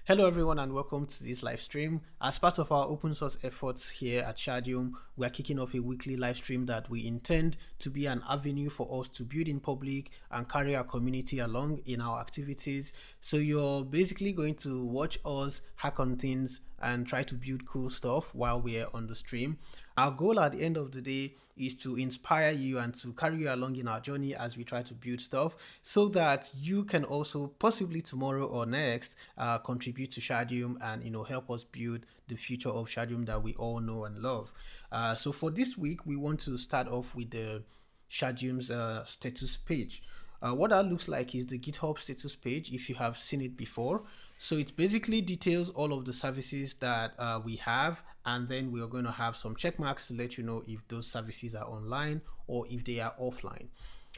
Hello everyone and welcome to this live stream. As part of our open source efforts here at Shardeum, we are kicking off a weekly live stream that we intend to be an avenue for us to build in public and carry our community along in our activities. So you're basically going to watch us hack on things and try to build cool stuff while we're on the stream. Our goal at the end of the day is to inspire you and to carry you along in our journey as we try to build stuff so that you can also possibly tomorrow or next contribute to Shardeum and help us build the future of Shardeum that we all know and love. So for this week, we want to start off with the Shardeum's status page. What that looks like is the GitHub status page if you have seen it before. So it basically details all of the services that we have, and then we are going to have some check marks to let you know if those services are online or if they are offline.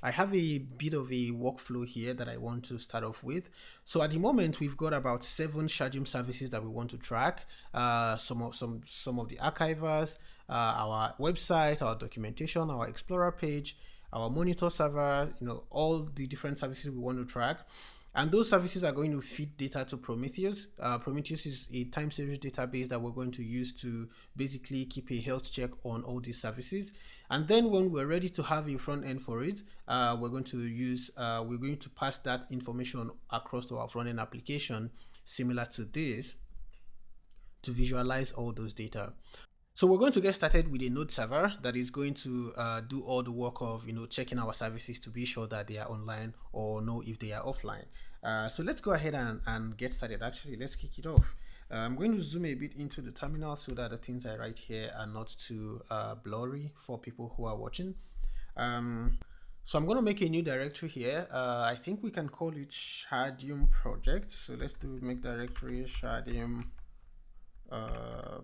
I have a bit of a workflow here that I want to start off with. So at the moment, we've got about 7 Shardeum services that we want to track. Some of the archivers, our website, our documentation, our Explorer page, our monitor server, all the different services we want to track. And those services are going to feed data to Prometheus. Prometheus is a time series database that we're going to use to basically keep a health check on all these services. And then when we're ready to have a front end for it, we're going to pass that information across to our front end application similar to this to visualize all those data. So we're going to get started with a node server that is going to do all the work of checking our services to be sure that they are online or know if they are offline. So let's go ahead and get started. Actually, let's kick it off. I'm going to zoom a bit into the terminal so that the things I write here are not too blurry for people who are watching. So I'm going to make a new directory here. I think we can call it Shardeum project. So let's make directory Shardeum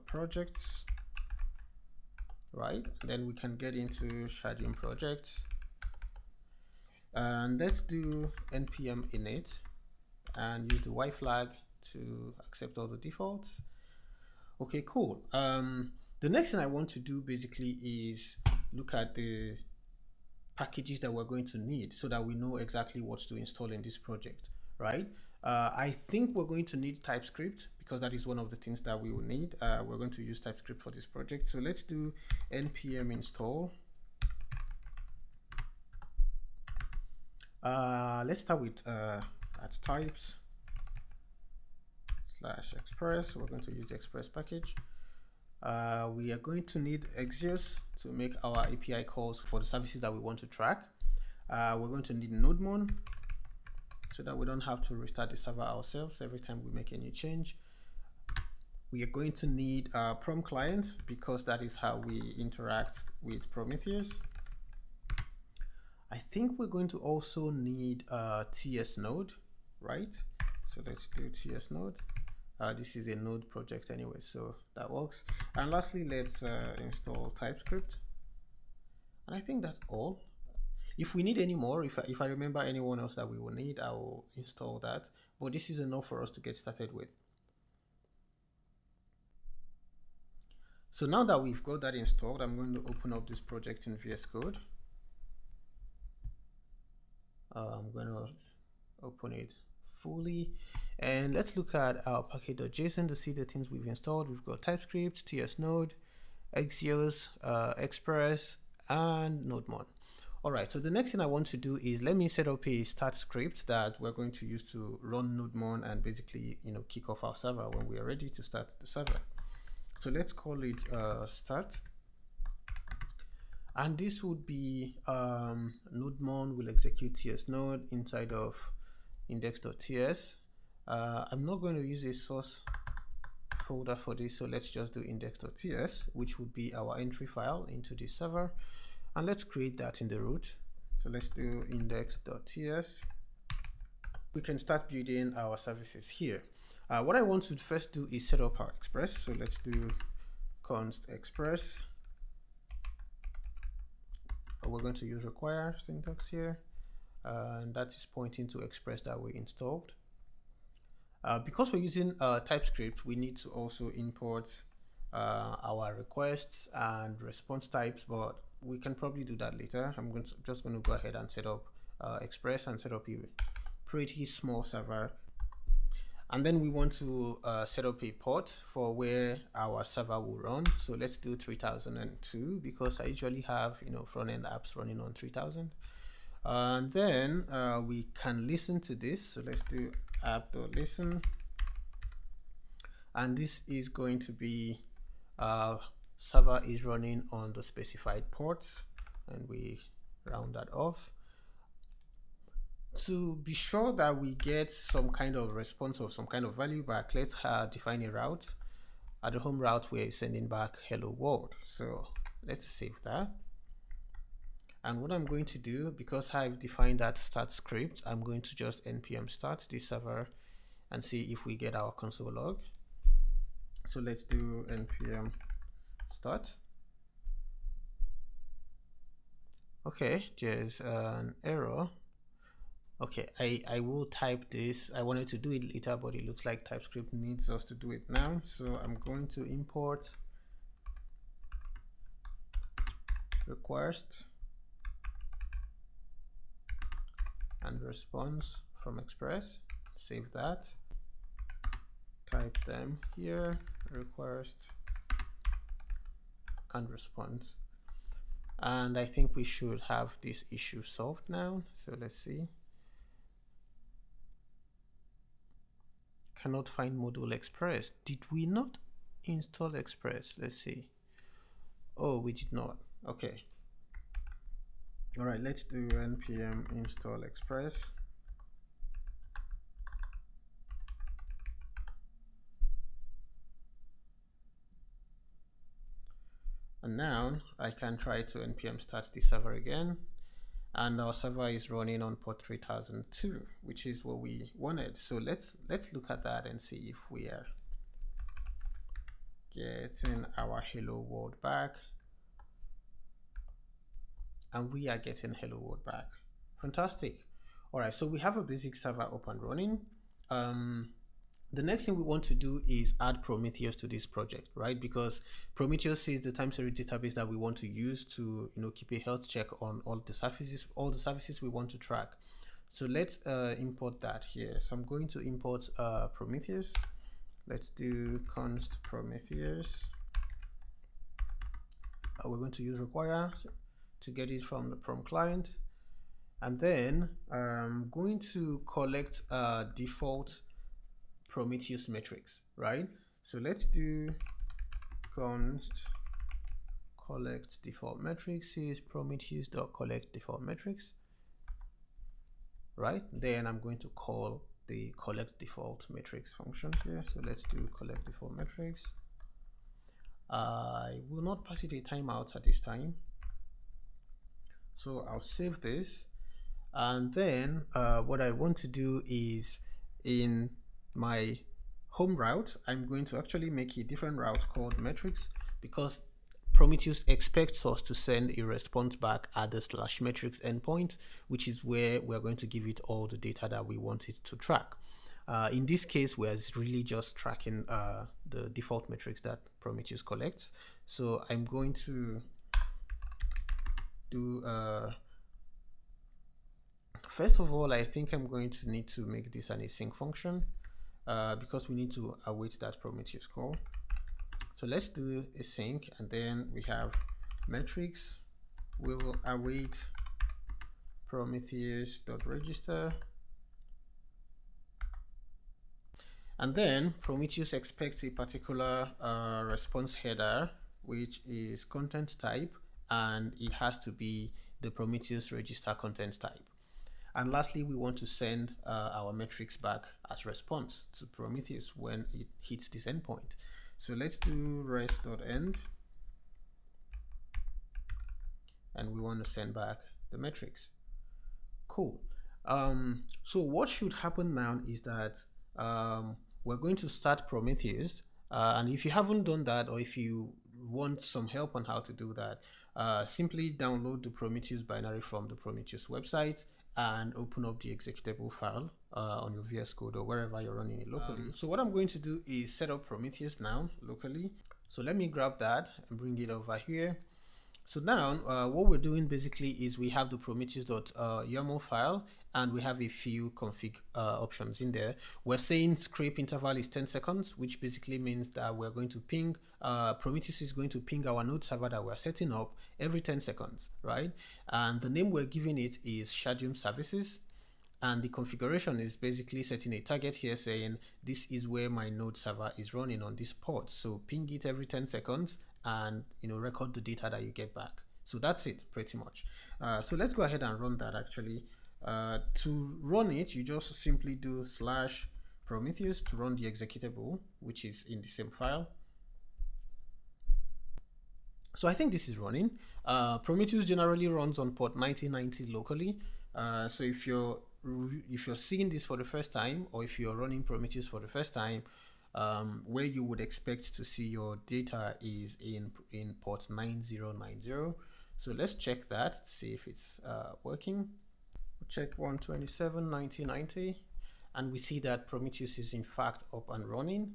projects. Right, then we can get into Shardeum projects, and let's do npm init and use the y flag to accept all the defaults. Okay, cool. The next thing I want to do basically is look at the packages that we're going to need so that we know exactly what to install in this project, right? I think we're going to need Typescript because that is one of the things that we will need. We're going to use Typescript for this project. So let's do npm install. Let's start with at types /express. We're going to use the express package. We are going to need Axios to make our API calls for the services that we want to track. We're going to need nodemon so that we don't have to restart the server ourselves every time we make a new change. We are going to need a Prom client because that is how we interact with Prometheus. I think we're going to also need a TS node, right? So let's do TS node. This is a node project anyway, so that works. And lastly, let's install Typescript. And I think that's all. If we need any more, if I remember anyone else that we will need, I will install that. But this is enough for us to get started with. So now that we've got that installed, I'm going to open up this project in VS Code. I'm going to open it fully. And let's look at our package.json to see the things we've installed. We've got TypeScript, TS Node, Axios, Express, and nodemon. All right, so the next thing I want to do is let me set up a start script that we're going to use to run nodemon and basically, kick off our server when we are ready to start the server. So let's call it start. And this would be nodemon will execute TS node inside of index.ts. I'm not going to use a source folder for this, so let's just do index.ts, which would be our entry file into this server. And let's create that in the root. So let's do index.ts. We can start building our services here. What I want to first do is set up our express. So let's do const express. We're going to use require syntax here. And that is pointing to express that we installed. Because we're using TypeScript, we need to also import our requests and response types, but we can probably do that later. I'm just going to go ahead and set up Express and set up a pretty small server. And then we want to set up a port for where our server will run. So let's do 3002 because I usually have front-end apps running on 3000. And then we can listen to this. So let's do app.listen. And this is going to be server is running on the specified ports, and we round that off. To be sure that we get some kind of response or some kind of value back, let's define a route. At the home route, we're sending back hello world. So let's save that. And what I'm going to do, because I've defined that start script, I'm going to just npm start this server and see if we get our console log. So let's do npm start. Okay, there's an error. Okay, I will type this. I wanted to do it later, but it looks like TypeScript needs us to do it now. So I'm going to import request and response from Express. Save that. Type them here, request and response. And I think we should have this issue solved now. So let's see. Cannot find module Express. Did we not install Express? Let's see. Oh, we did not. Okay. All right, let's do npm install Express. And now I can try to npm start the server again. And our server is running on port 3002, which is what we wanted. So let's look at that and see if we are getting our hello world back. And we are getting hello world back. Fantastic. All right, so we have a basic server up and running. The next thing we want to do is add Prometheus to this project, right? Because Prometheus is the time series database that we want to use to keep a health check on all the services we want to track. So let's import that here. So I'm going to import Prometheus. Let's do const Prometheus. We're going to use require to get it from the prom client, and then I'm going to collect default Prometheus metrics, right? So let's do const collect default metrics is prometheus.collect default metrics, right? Then I'm going to call the collect default metrics function here. So let's do collect default metrics. I will not pass it a timeout at this time. So I'll save this, and then what I want to do is in my home route, I'm going to actually make a different route called metrics, because Prometheus expects us to send a response back at the /metrics endpoint, which is where we're going to give it all the data that we want it to track. In this case, we're really just tracking the default metrics that Prometheus collects. So I'm going to do first of all, I think I'm going to need to make this an async function because we need to await that Prometheus call. So let's do async, and then we have metrics. We will await Prometheus.register, and then Prometheus expects a particular response header, which is content type, and it has to be the Prometheus register content type. And lastly, we want to send our metrics back as response to Prometheus when it hits this endpoint. So let's do rest.end, and we want to send back the metrics. Cool. So what should happen now is that we're going to start Prometheus, and if you haven't done that, or if you want some help on how to do that, simply download the Prometheus binary from the Prometheus website and open up the executable file on your VS Code or wherever you're running it locally. So what I'm going to do is set up Prometheus now locally. So let me grab that and bring it over here. So now what we're doing basically is we have the Prometheus.yaml file, and we have a few config options in there. We're saying scrape interval is 10 seconds, which basically means that we're going to ping, Prometheus is going to ping our node server that we're setting up every 10 seconds, right? And the name we're giving it is Shardeum services. And the configuration is basically setting a target here saying this is where my node server is running on this port. So ping it every 10 seconds and record the data that you get back. So that's it pretty much. So let's go ahead and run that actually. To run it, you just simply do /Prometheus to run the executable, which is in the same file. So I think this is running. Prometheus generally runs on port 9090 locally. So if you're seeing this for the first time, or if you're running Prometheus for the first time, where you would expect to see your data is in port 9090. So let's check that, see if it's working. We'll check 127.90.90, and we see that Prometheus is in fact up and running.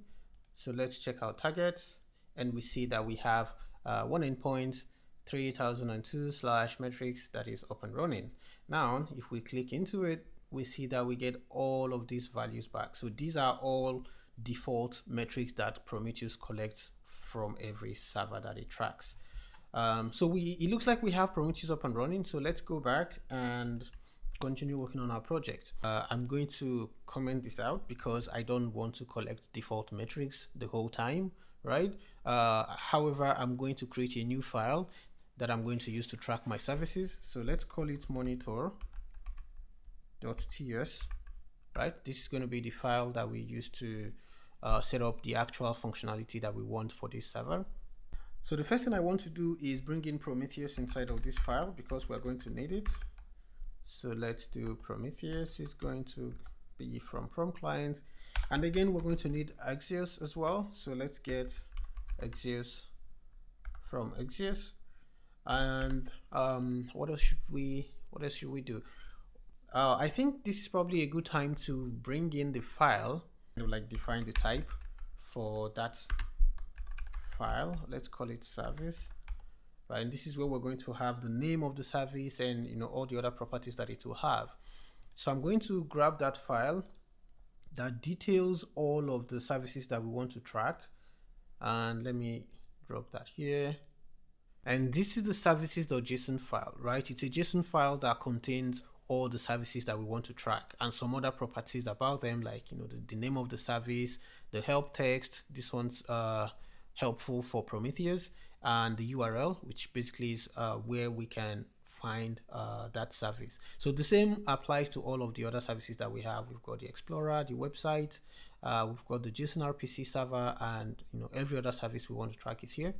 So let's check our targets, and we see that we have one endpoint 3002/metrics that is up and running. Now, if we click into it, we see that we get all of these values back. So these are all default metrics that Prometheus collects from every server that it tracks. So it looks like we have Prometheus up and running. So let's go back and continue working on our project. I'm going to comment this out because I don't want to collect default metrics the whole time, right? However, I'm going to create a new file that I'm going to use to track my services. So let's call it monitor.ts, right? This is going to be the file that we use to set up the actual functionality that we want for this server. So the first thing I want to do is bring in Prometheus inside of this file because we're going to need it. So let's do Prometheus is going to be from prom client, and again we're going to need Axios as well. So let's get Axios from Axios, and what else should we do? I think this is probably a good time to bring in the file, like define the type for that file. Let's call it service. Right, and this is where we're going to have the name of the service and all the other properties that it will have. So I'm going to grab that file that details all of the services that we want to track, and let me drop that here. And this is the services.json file, right? It's a JSON file that contains all the services that we want to track and some other properties about them, like the name of the service, the help text. This one's helpful for Prometheus, and the URL, which basically is where we can find that service. So the same applies to all of the other services that we have. We've got the Explorer, the website, we've got the JSON RPC server, and every other service we want to track is here.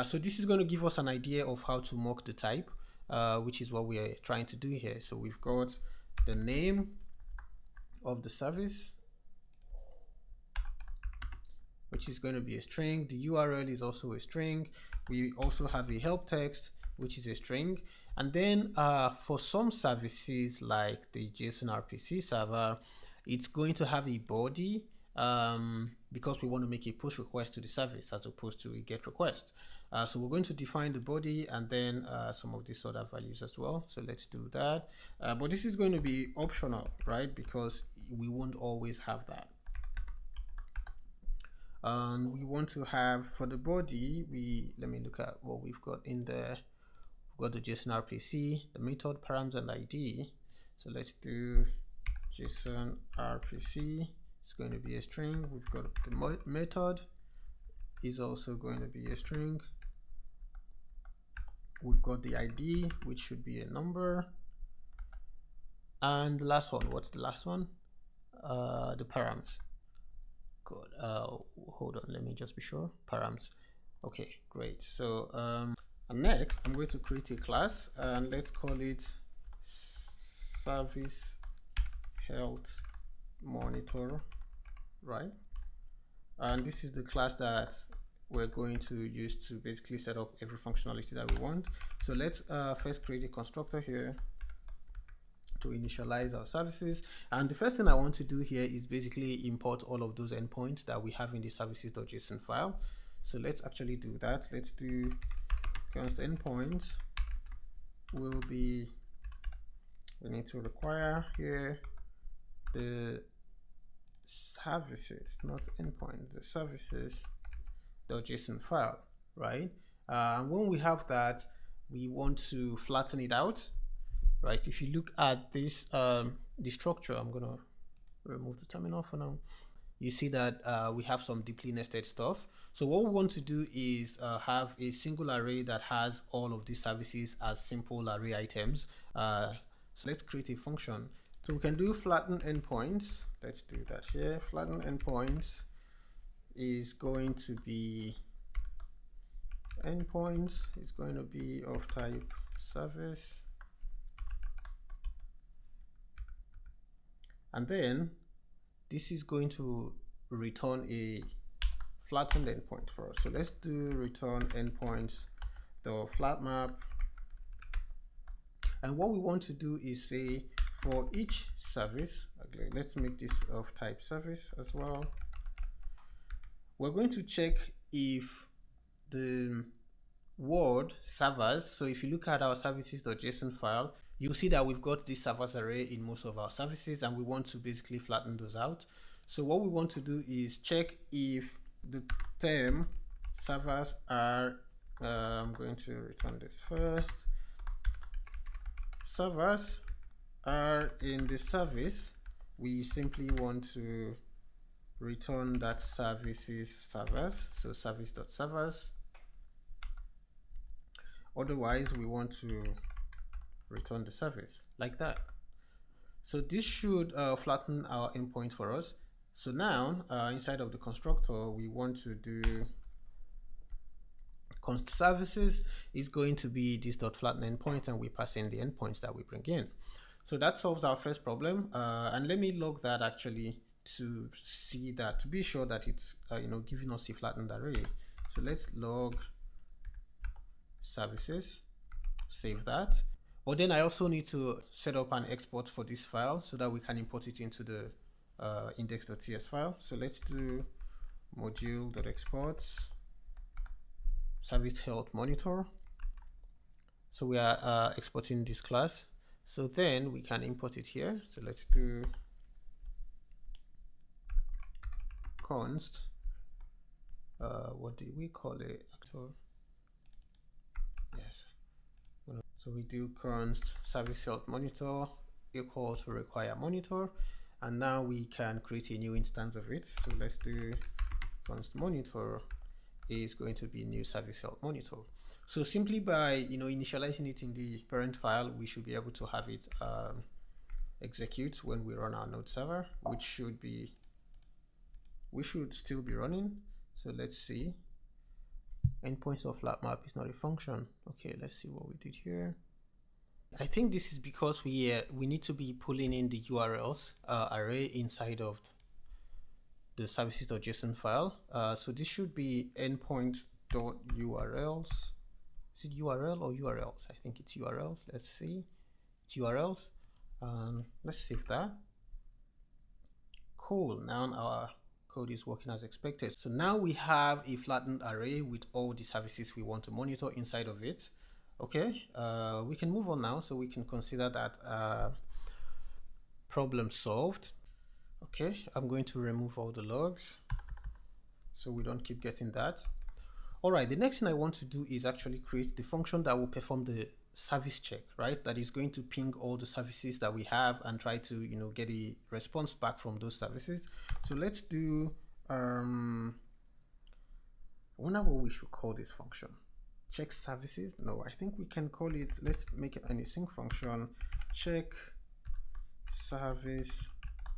So this is going to give us an idea of how to mock the type, which is what we are trying to do here. So we've got the name of the service, which is going to be a string. The URL is also a string. We also have a help text, which is a string. And then for some services like the JSON RPC server, it's going to have a body because we want to make a push request to the service as opposed to a get request. So we're going to define the body and then some of these other values as well. So let's do that. But this is going to be optional, right? Because we won't always have that. We want to have for the body, let me look at what we've got in there. We've got the JSON RPC, the method, params, and ID. So let's do JSON RPC. It's going to be a string. We've got the method is also going to be a string. We've got the ID, which should be a number. And the last one, what's the last one? The params. Good. Hold on, let me just be sure. Params. Okay, great. So and next I'm going to create a class, and let's call it service health monitor, right? And this is the class that we're going to use to basically set up every functionality that we want. So let's first create a constructor here to initialize our services. And the first thing I want to do here is basically import all of those endpoints that we have in the services.json file. So let's actually do that. Let's do const endpoints will be, we need to require here the services, not endpoint, the services.json file, right? And when we have that, we want to flatten it out, right? If you look at this, the structure, I'm gonna remove the terminal for now. You see that we have some deeply nested stuff. So what we want to do is have a single array that has all of these services as simple array items. So let's create a function. So we can do flatten endpoints. Let's do that here. Flatten endpoints is going to be endpoints. It's going to be of type service. And then this is going to return a flattened endpoint for us. So let's do return endpoints, the flat map. And what we want to do is say for each service, okay, let's make this of type service as well. We're going to check if the word servers, so if you look at our services.json file, you'll see that we've got this servers array in most of our services, and we want to basically flatten those out. So what we want to do is check if the term servers are, I'm going to return this first. Servers are in the service. We simply want to return that services servers, so service.servers. Otherwise, we want to return the service like that. So this should flatten our endpoint for us. So now inside of the constructor, we want to do const services is going to be this dot flatten endpoint, and we pass in the endpoints that we bring in. So that solves our first problem. And let me log that actually to see that, to be sure that it's giving us a flattened array. So let's log services, save that. But then I also need to set up an export for this file so that we can import it into the index.ts file. So let's do module.exports service health monitor. So we are exporting this class. So then we can import it here. So let's do const, what do we call it? Yes. So we do const service health monitor equal to require monitor, and now we can create a new instance of it. So let's do const monitor is going to be new service health monitor. So simply by initializing it in the parent file, we should be able to have it execute when we run our node server, which should still be running. So let's see. Endpoints of flat map is not a function. Okay, let's see what we did here. I think this is because we need to be pulling in the URLs array inside of the services.json file. So this should be endpoints.urls. Is it URL or URLs? I think it's URLs. Let's see. It's URLs. Let's save that. Cool. Now our code is working as expected. So now we have a flattened array with all the services we want to monitor inside of it. Okay, we can move on now, so we can consider that problem solved. Okay, I'm going to remove all the logs so we don't keep getting that. All right, the next thing I want to do is actually create the function that will perform the service check, right? That is going to ping all the services that we have and try to get a response back from those services. So let's do I wonder what we should call this function. Check services? No, I think we can call it, let's make it an async function, check service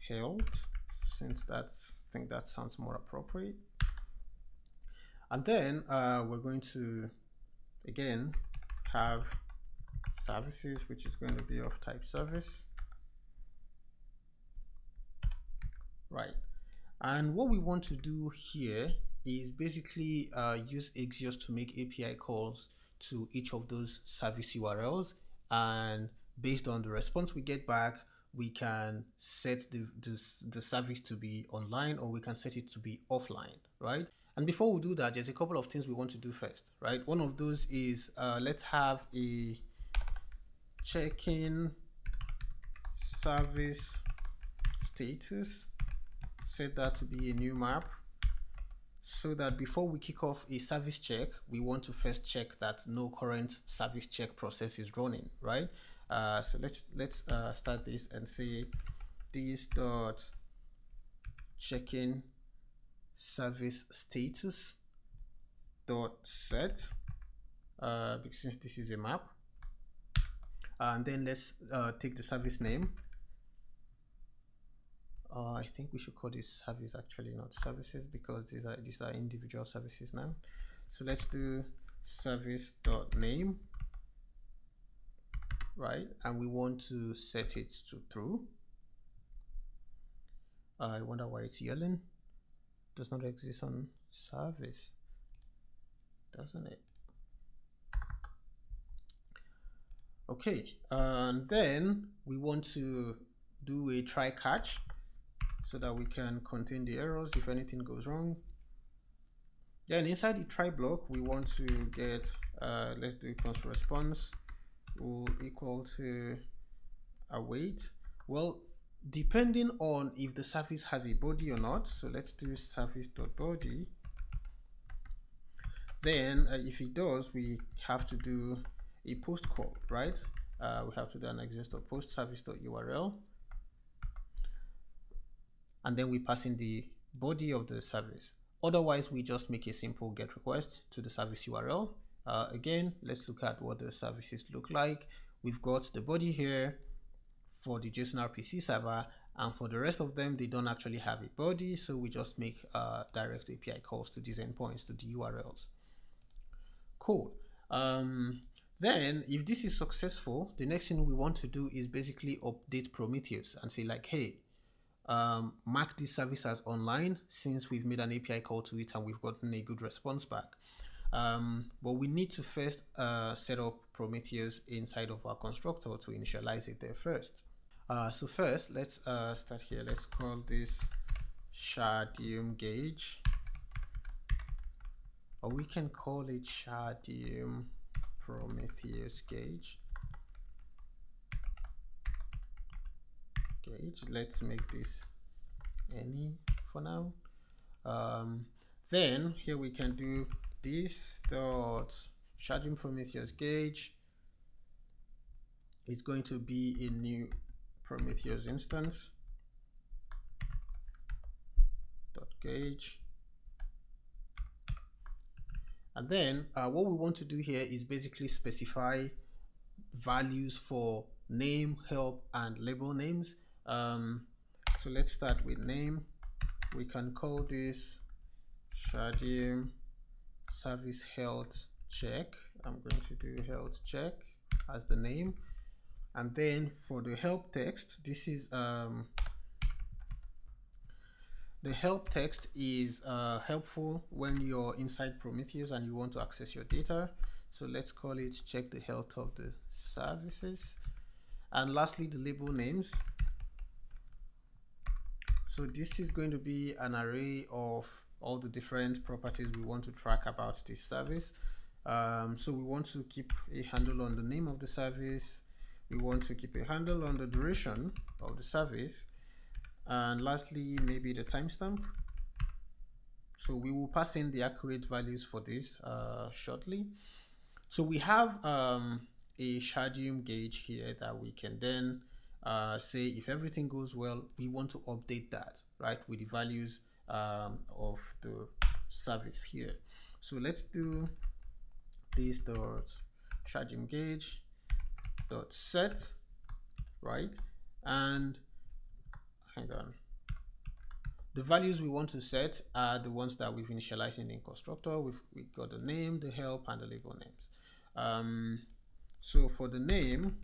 health, since I think that sounds more appropriate. And then we're going to again have services, which is going to be of type service. Right. And what we want to do here is basically use Axios to make API calls to each of those service URLs, and based on the response we get back, we can set the service to be online, or we can set it to be offline, right? And before we do that, there's a couple of things we want to do first, right? One of those is let's have a check-in service status, set that to be a new map, so that before we kick off a service check, we want to first check that no current service check process is running, right? So let's start this and say this dot check-in service status dot set, because since this is a map, and then let's take the service name. I think we should call this service, actually not services, because these are individual services now. So let's do service.name, right? And we want to set it to true. I wonder why it's yelling. Does not exist on service, doesn't it? Okay, and then we want to do a try catch so that we can contain the errors if anything goes wrong. Then inside the try block, we want to get, let's do const response will equal to await. Well, depending on if the service has a body or not, so let's do service.body. Then if it does, we have to do a post call, right? We have to do an exist.post service.url, and then we pass in the body of the service. Otherwise, we just make a simple get request to the service URL. Again, let's look at what the services look like. We've got the body here for the JSON RPC server, and for the rest of them, they don't actually have a body, so we just make direct API calls to these endpoints, to the URLs. Cool. Then if this is successful, the next thing we want to do is basically update Prometheus and say like, hey, mark this service as online, since we've made an API call to it and we've gotten a good response back. But we need to first set up Prometheus inside of our constructor to initialize it there first. So first, let's start here. Let's call this Shardeum gauge, or we can call it Shardeum Prometheus gauge. Let's make this any for now. Then here we can do this dot Shardeum Prometheus gauge is going to be a new Prometheus instance dot gauge. And then what we want to do here is basically specify values for name, help, and label names. So let's start with name. We can call this Shardeum service health check. I'm going to do health check as the name. And then for the help text, this is the help text is helpful when you're inside Prometheus and you want to access your data. So let's call it check the health of the services. And lastly, the label names. So this is going to be an array of all the different properties we want to track about this service. So we want to keep a handle on the name of the service. We want to keep a handle on the duration of the service. And lastly, maybe the timestamp. So we will pass in the accurate values for this shortly. So we have a Shardeum gauge here that we can then say if everything goes well, we want to update that, right, with the values of the service here. So let's do this dot Shardeum gauge dot set, right? And hang on, the values we want to set are the ones that we've initialized in the constructor. We've got the name, the help, and the label names. So for the name,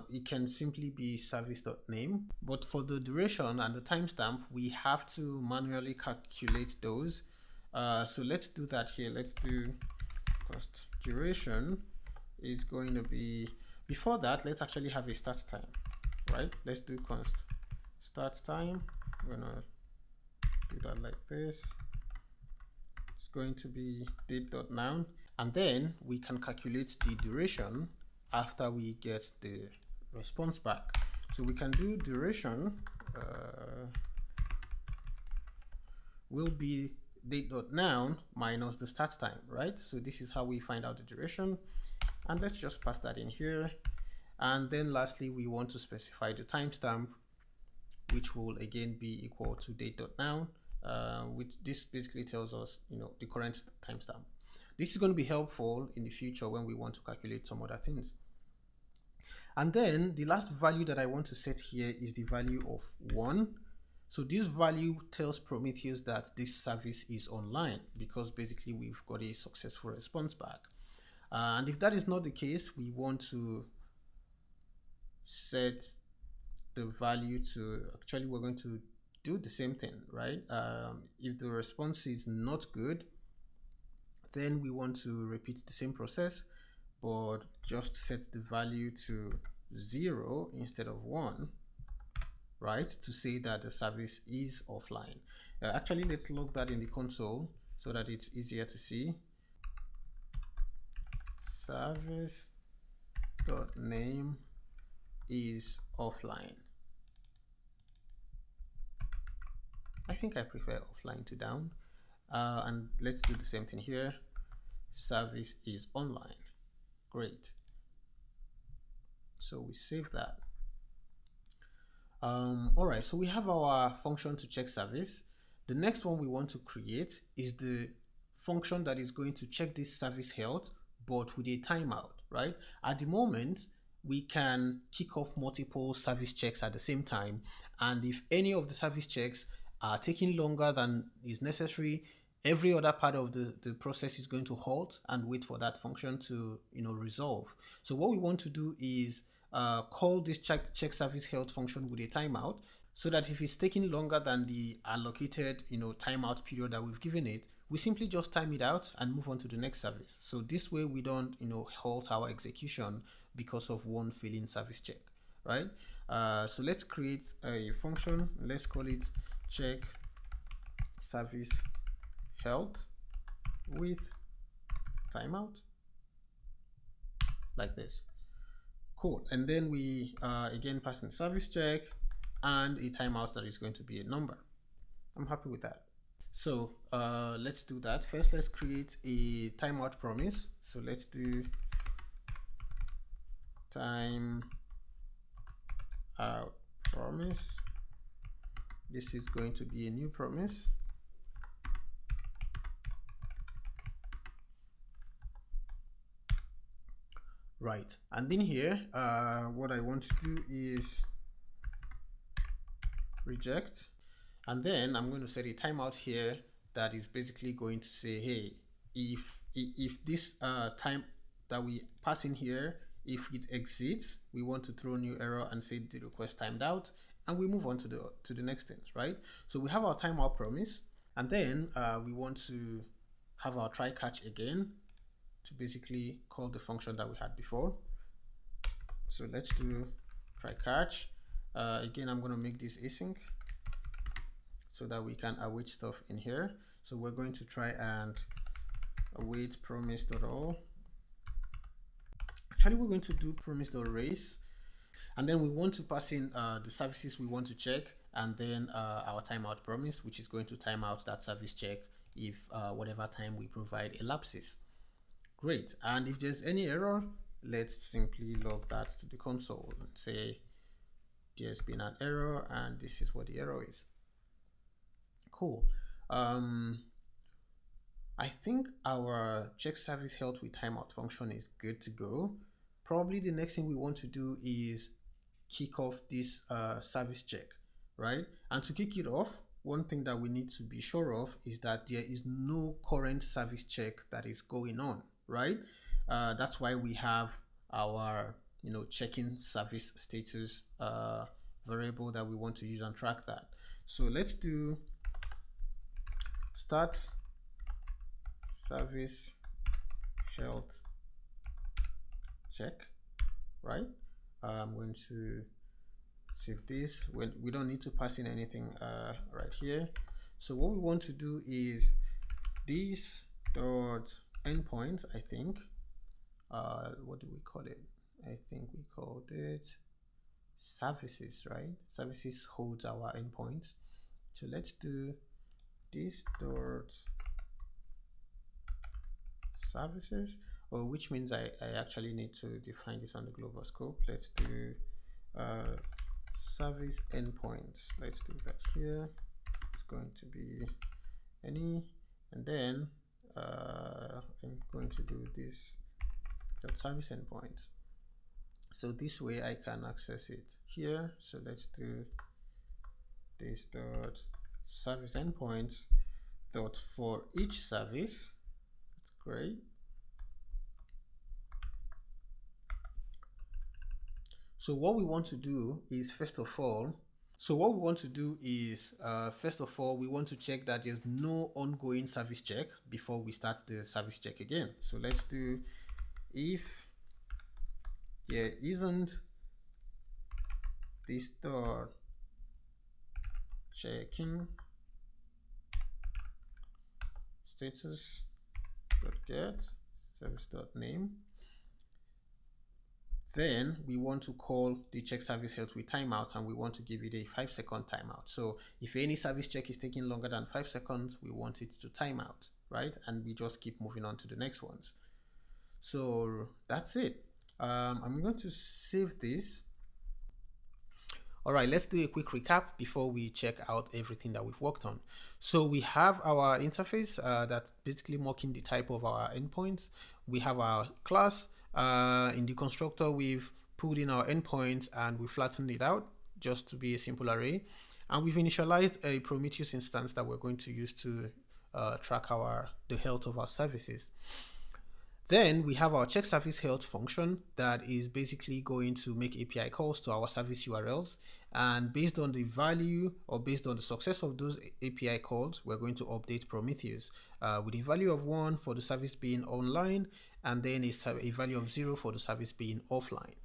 it can simply be service.name, but for the duration and the timestamp, we have to manually calculate those. So let's do that here. Let's do const duration is going to be, before that, let's actually have a start time, right? Let's do const start time. I'm gonna do that like this. It's going to be date.noun, and then we can calculate the duration after we get the response back. So we can do duration will be date.noun minus the start time, right? So this is how we find out the duration, and let's just pass that in here. And then lastly, we want to specify the timestamp, which will again be equal to date.noun, which this basically tells us, the current timestamp. This is going to be helpful in the future when we want to calculate some other things. And then the last value that I want to set here is the value of 1. So this value tells Prometheus that this service is online, because basically we've got a successful response back. And if that is not the case, we want to set the value to, actually we're going to do the same thing, right? If the response is not good, then we want to repeat the same process, but just set the value to 0 instead of 1, right? To say that the service is offline. Actually, let's log that in the console so that it's easier to see. Service.name is offline. I think I prefer offline to down. And let's do the same thing here. Service is online. Great. So we save that. All right, so we have our function to check service. The next one we want to create is the function that is going to check this service health, but with a timeout, right? At the moment, we can kick off multiple service checks at the same time. And if any of the service checks are taking longer than is necessary, every other part of the process is going to halt and wait for that function to resolve. So what we want to do is call this check service health function with a timeout, so that if it's taking longer than the allocated timeout period that we've given it, we simply just time it out and move on to the next service. So this way we don't halt our execution because of one failing service check, right? So let's create a function. Let's call it check service health with timeout, like this. Cool. And then we again pass in service check and a timeout that is going to be a number. I'm happy with that. So let's do that. First, let's create a timeout promise. So let's do timeout promise. This is going to be a new promise. Right, and in here, what I want to do is reject, and then I'm going to set a timeout here that is basically going to say, hey, if this time that we pass in here, if it exceeds, we want to throw new error and say the request timed out, and we move on to the next things, right? So we have our timeout promise, and then we want to have our try catch again to basically call the function that we had before. So let's do try catch. Again, I'm going to make this async so that we can await stuff in here. So we're going to try and await promise.all. Actually, we're going to do promise.raise, and then we want to pass in the services we want to check, and then our timeout promise, which is going to time out that service check if whatever time we provide elapses. Great. And if there's any error, let's simply log that to the console and say there's been an error and this is what the error is. Cool. I think our check service health with timeout function is good to go. Probably the next thing we want to do is kick off this service check, right? And to kick it off, one thing that we need to be sure of is that there is no current service check that is going on, right? That's why we have our checking service status variable that we want to use and track that. So let's do start service health check, right? I'm going to save this. We don't need to pass in anything right here. So what we want to do is this dot endpoint, I think, what do we call it? I think we called it services, right? Services holds our endpoints. So let's do this dot services, or which means I actually need to define this on the global scope. Let's do service endpoints. Let's do that here. It's going to be any, and then I'm going to do this dot service endpoints. So this way I can access it here. So let's do this dot service endpoints dot for each service. That's great. So what we want to do is first of all, we want to check that there's no ongoing service check before we start the service check again. So let's do if there isn't this dot checking status dot get service dot name, then we want to call the check service health with timeout, and we want to give it a 5-second timeout. So if any service check is taking longer than 5 seconds, we want it to time out, right? And we just keep moving on to the next ones. So that's it. I'm going to save this. All right, let's do a quick recap before we check out everything that we've worked on. So we have our interface that's basically mocking the type of our endpoints. We have our class. In the constructor, we've pulled in our endpoints and we flattened it out just to be a simple array. And we've initialized a Prometheus instance that we're going to use to track the health of our services. Then we have our check service health function that is basically going to make API calls to our service URLs. And based on the value or based on the success of those API calls, we're going to update Prometheus with a value of 1 for the service being online, and then a value of 0 for the service being offline.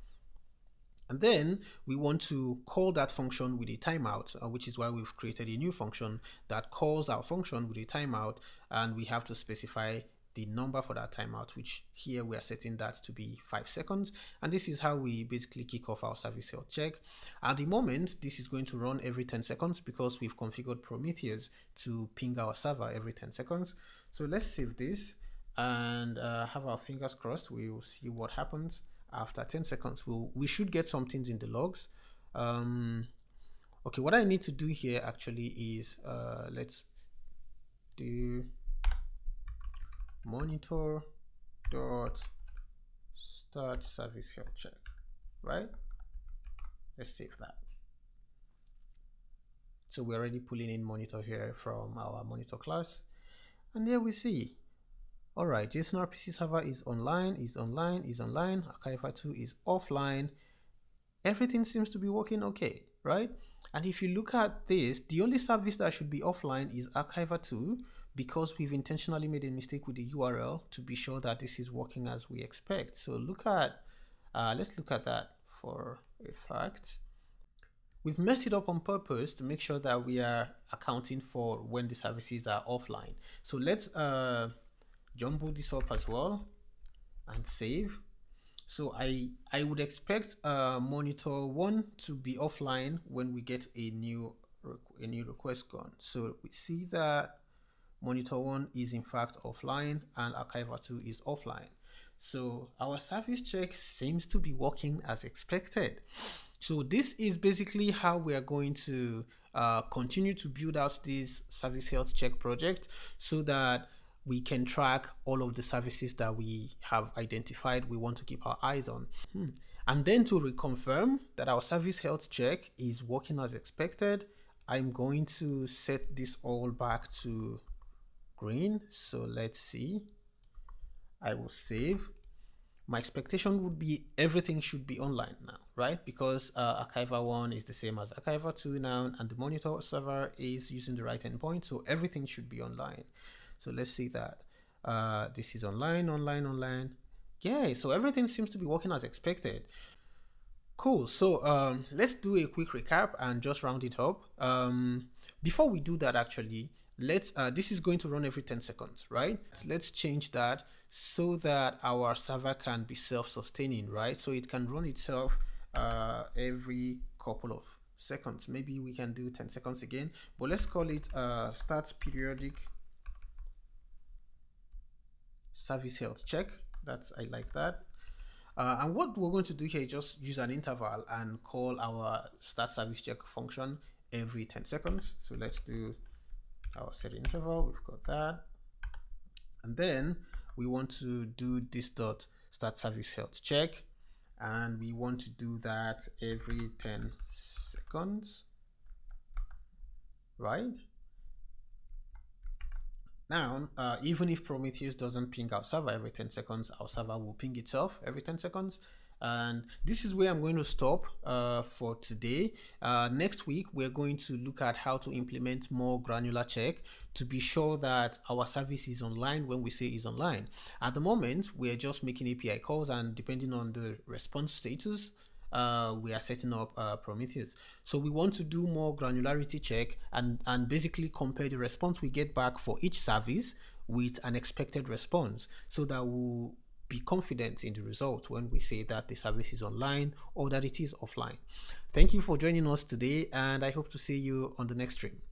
And then we want to call that function with a timeout, which is why we've created a new function that calls our function with a timeout, and we have to specify the number for that timeout, which here we are setting that to be 5 seconds. And this is how we basically kick off our service health check. At the moment, this is going to run every 10 seconds because we've configured Prometheus to ping our server every 10 seconds. So let's save this and have our fingers crossed. We will see what happens after 10 seconds. We should get some things in the logs. Okay, what I need to do here actually is let's do monitor dot start service health check, right? Let's save that. So we're already pulling in monitor here from our monitor class, and there we see, all right, JSON RPC server is online, Archiver 2 is offline. Everything seems to be working okay, right? And if you look at this, the only service that should be offline is Archiver 2, because we've intentionally made a mistake with the URL to be sure that this is working as we expect. So let's look at that for a fact. We've messed it up on purpose to make sure that we are accounting for when the services are offline. So let's jumble this up as well and save. So I would expect monitor 1 to be offline when we get a new request gone. So we see that monitor 1 is in fact offline and Archiver 2 is offline. So our service check seems to be working as expected. So this is basically how we are going to continue to build out this service health check project so that we can track all of the services that we have identified we want to keep our eyes on. And then to reconfirm that our service health check is working as expected, I'm going to set this all back to green. So let's see. I will save. My expectation would be everything should be online now, right? Because Archiver 1 is the same as Archiver 2 now, and the monitor server is using the right endpoint, so everything should be online. So let's see that. This is online. Yeah, so everything seems to be working as expected. Cool. So let's do a quick recap and just round it up. Before we do that, actually, let's this is going to run every 10 seconds, right? Let's change that so that our server can be self-sustaining, right? So it can run itself every couple of seconds. Maybe we can do 10 seconds again, but let's call it start periodic service health check. I like that. And what we're going to do here is just use an interval and call our start service check function every 10 seconds. So let's do our set interval. We've got that. And then we want to do this dot start service health check. And we want to do that every 10 seconds, right? Now, even if Prometheus doesn't ping our server every 10 seconds, our server will ping itself every 10 seconds. And this is where I'm going to stop for today. Next week, we're going to look at how to implement more granular check to be sure that our service is online when we say is online. At the moment, we're just making API calls, and depending on the response status, we are setting up Prometheus. So we want to do more granularity check and basically compare the response we get back for each service with an expected response, so that we'll be confident in the results when we say that the service is online or that it is offline. Thank you for joining us today, and I hope to see you on the next stream.